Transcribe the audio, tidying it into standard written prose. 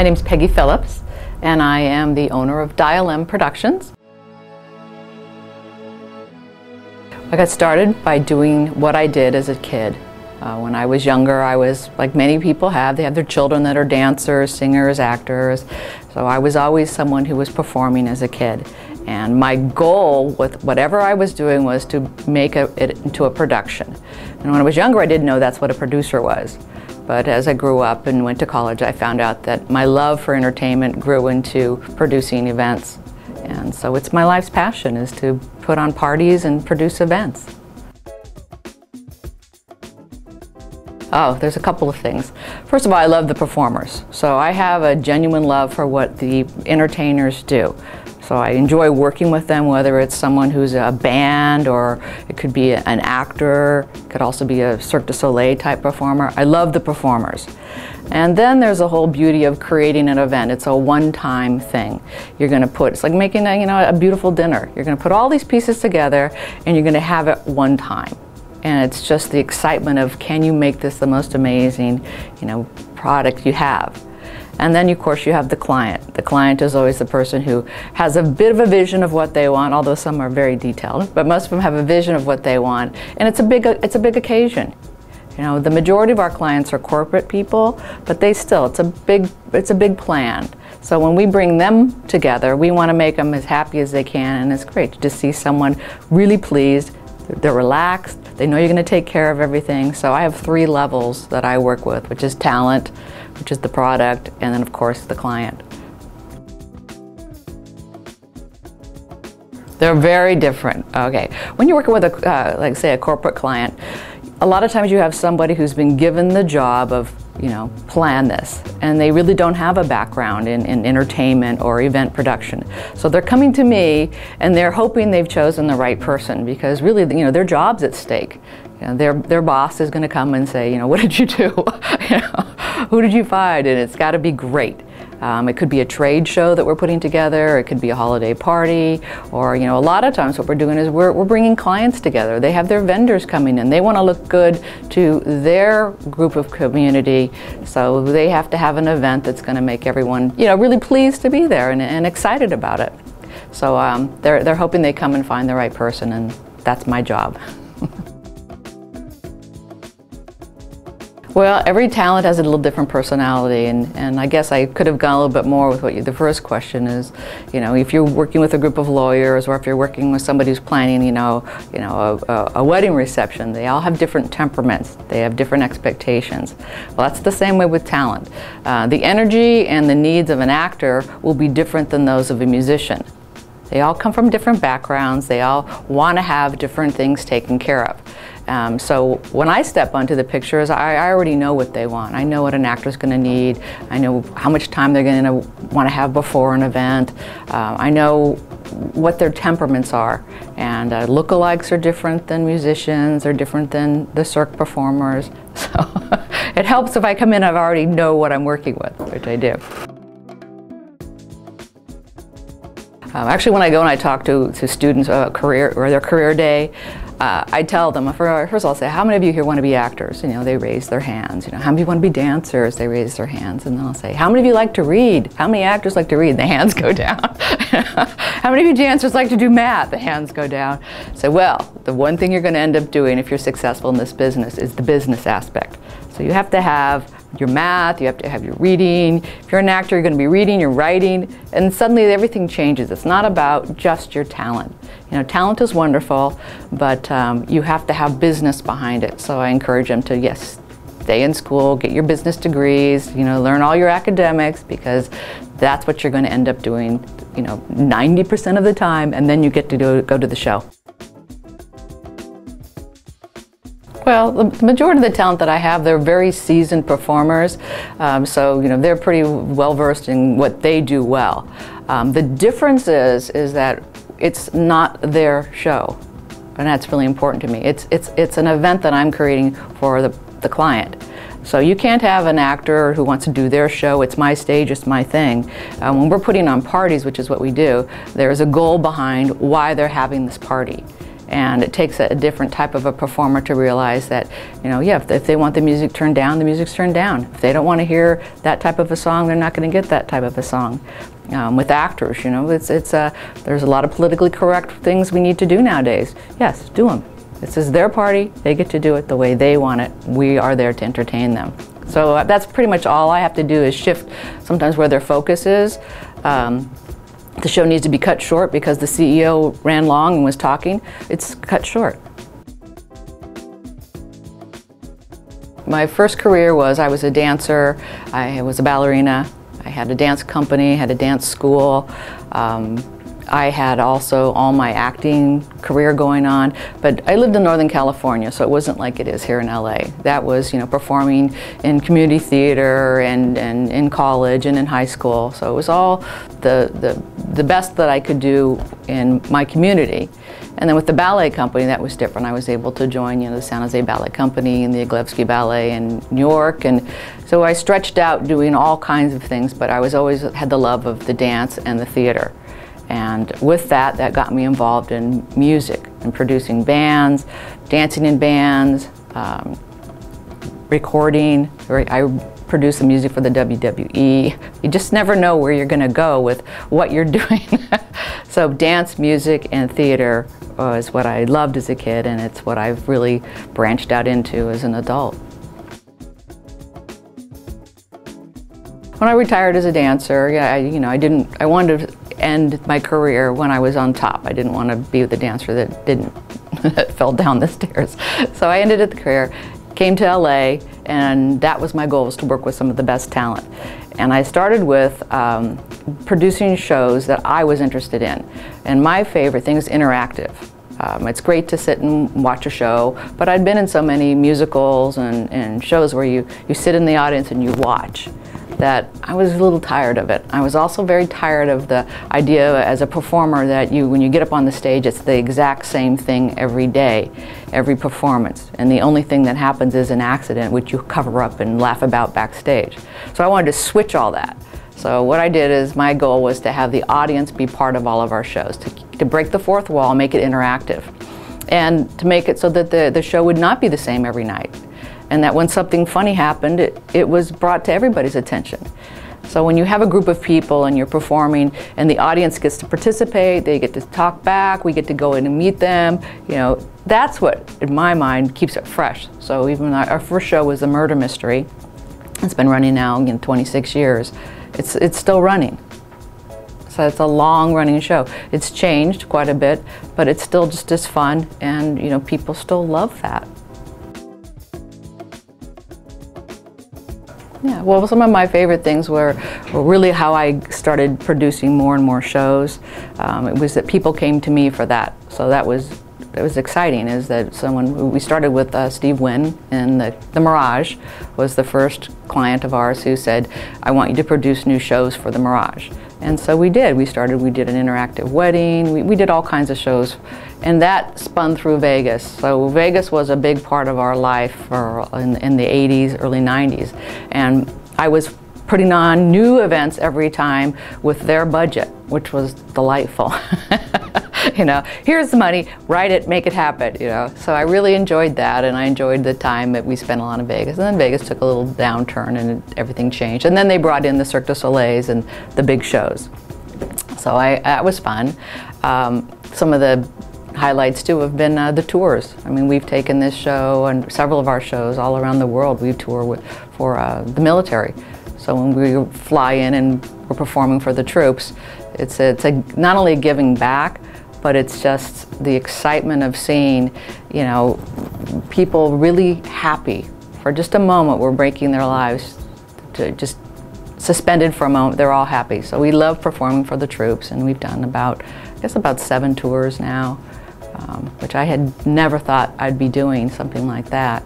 My name's Peggy Phillips, and I am the owner of Dial M Productions. I got started by doing what I did as a kid. When I was younger, I was, like many people have, they have their children that are dancers, singers, actors. So I was always someone who was performing as a kid. And my goal with whatever I was doing was to make it into a production. And when I was younger, I didn't know that's what a producer was. But as I grew up and went to college, I found out that my love for entertainment grew into producing events. And so it's my life's passion, is to put on parties and produce events. Oh, there's a couple of things. First of all, I love the performers. So I have a genuine love for what the entertainers do. So I enjoy working with them, whether it's someone who's a band or it could be an actor, it could also be a Cirque du Soleil type performer. I love the performers. And then there's a whole beauty of creating an event. It's a one-time thing. You're going to put, it's like making a beautiful dinner. You're going to put all these pieces together and you're going to have it one time. And it's just the excitement of, can you make this the most amazing, product you have? And then, of course, you have the client. The client is always the person who has a bit of a vision of what they want, although some are very detailed, but most of them have a vision of what they want. And it's a big occasion. The majority of our clients are corporate people, but it's a big plan. So when we bring them together, we want to make them as happy as they can, and it's great to see someone really pleased. They're relaxed, they know you're going to take care of everything. So I have 3 levels that I work with, which is talent, which is the product, and then of course the client. They're very different. Okay, when you're working with like say a corporate client, a lot of times you have somebody who's been given the job of, plan this, and they really don't have a background in entertainment or event production. So they're coming to me and they're hoping they've chosen the right person, because really, their job's at stake. Their boss is going to come and say, what did you do? Who did you find? And it's got to be great. It could be a trade show that we're putting together, it could be a holiday party, or a lot of times what we're doing is we're bringing clients together. They have their vendors coming in. They want to look good to their group of community, so they have to have an event that's going to make everyone really pleased to be there and excited about it. So they're hoping they come and find the right person, and that's my job. Well, every talent has a little different personality, and I guess I could have gone a little bit more with what the first question is. If you're working with a group of lawyers, or if you're working with somebody who's planning, a wedding reception, they all have different temperaments. They have different expectations. Well, that's the same way with talent. The energy and the needs of an actor will be different than those of a musician. They all come from different backgrounds. They all want to have different things taken care of. So when I step onto the pictures, I already know what they want. I know what an actor's going to need. I know how much time they're going to want to have before an event. I know what their temperaments are. And lookalikes are different than musicians. They're different than the Cirque performers. So it helps if I come in, I already know what I'm working with, which I do. Actually, when I go and I talk to students their career day, I tell them, first of all, I'll say, how many of you here want to be actors? They raise their hands. How many of you want to be dancers? They raise their hands. And then I'll say, how many of you like to read? How many actors like to read? The hands go down. How many of you dancers like to do math? The hands go down. So, well, the one thing you're going to end up doing if you're successful in this business is the business aspect. So you have to have your math, you have to have your reading. If you're an actor, you're going to be reading, you're writing, and suddenly everything changes. It's not about just your talent. Talent is wonderful, but you have to have business behind it. So I encourage them to, yes, stay in school, get your business degrees, learn all your academics, because that's what you're going to end up doing, 90% of the time, and then you get to go to the show. Well, the majority of the talent that I have, they're very seasoned performers, so they're pretty well versed in what they do well. The difference is that it's not their show, and that's really important to me. It's an event that I'm creating for the client. So you can't have an actor who wants to do their show, it's my stage, it's my thing. When we're putting on parties, which is what we do, there's a goal behind why they're having this party. And it takes a different type of a performer to realize that, yeah, if they want the music turned down, the music's turned down. If they don't want to hear that type of a song, they're not going to get that type of a song. With actors, there's a lot of politically correct things we need to do nowadays. Yes, do them. This is their party. They get to do it the way they want it. We are there to entertain them. So that's pretty much all I have to do is shift sometimes where their focus is. The show needs to be cut short because the CEO ran long and was talking. It's cut short. My first career I was a dancer. I was a ballerina. I had a dance company, had a dance school. I had also all my acting career going on, but I lived in Northern California, so it wasn't like it is here in LA. That was, performing in community theater and in college and in high school. So it was all the best that I could do in my community. And then with the ballet company, that was different. I was able to join, the San Jose Ballet Company and the Iglevsky Ballet in New York, and so I stretched out doing all kinds of things, but I always had the love of the dance and the theater. And with that got me involved in music and producing bands, dancing in bands, recording. I produced the music for the WWE. You just never know where you're going to go with what you're doing. So dance, music, and theater is what I loved as a kid, and it's what I've really branched out into as an adult. When I retired as a dancer, I wanted to end my career when I was on top. I didn't want to be the dancer that fell down the stairs. So I ended the career, came to LA, and that was my goal, was to work with some of the best talent. And I started with producing shows that I was interested in. And my favorite thing is interactive. It's great to sit and watch a show, but I'd been in so many musicals and shows where you sit in the audience and you watch, that I was a little tired of it. I was also very tired of the idea as a performer that when you get up on the stage, it's the exact same thing every day, every performance. And the only thing that happens is an accident, which you cover up and laugh about backstage. So I wanted to switch all that. So what I did is, my goal was to have the audience be part of all of our shows, to break the fourth wall, make it interactive, and to make it so that the show would not be the same every night. And that when something funny happened, it was brought to everybody's attention. So when you have a group of people and you're performing and the audience gets to participate, they get to talk back, we get to go in and meet them, that's what, in my mind, keeps it fresh. So even our first show was a murder mystery. It's been running now 26 years. It's still running. So it's a long running show. It's changed quite a bit, but it's still just as fun, and people still love that. Yeah, well, some of my favorite things were really how I started producing more and more shows. It was that people came to me for that. So that was exciting, is that we started with Steve Wynn, and the Mirage was the first client of ours who said, I want you to produce new shows for the Mirage. And so we did. We did an interactive wedding, we did all kinds of shows, and that spun through Vegas. So Vegas was a big part of our life in the 80s, early 90s. And I was putting on new events every time with their budget, which was delightful. Here's the money, write it, make it happen, So I really enjoyed that, and I enjoyed the time that we spent a lot in Vegas. And then Vegas took a little downturn and everything changed. And then they brought in the Cirque du Soleils and the big shows. So that was fun. Some of the highlights too have been the tours. I mean, we've taken this show and several of our shows all around the world. We tour for the military. So when we fly in and we're performing for the troops, it's not only giving back, but it's just the excitement of seeing, people really happy. For just a moment, we're breaking their lives, to just suspended for a moment, they're all happy. So we love performing for the troops, and we've done about 7 tours now, which I had never thought I'd be doing something like that.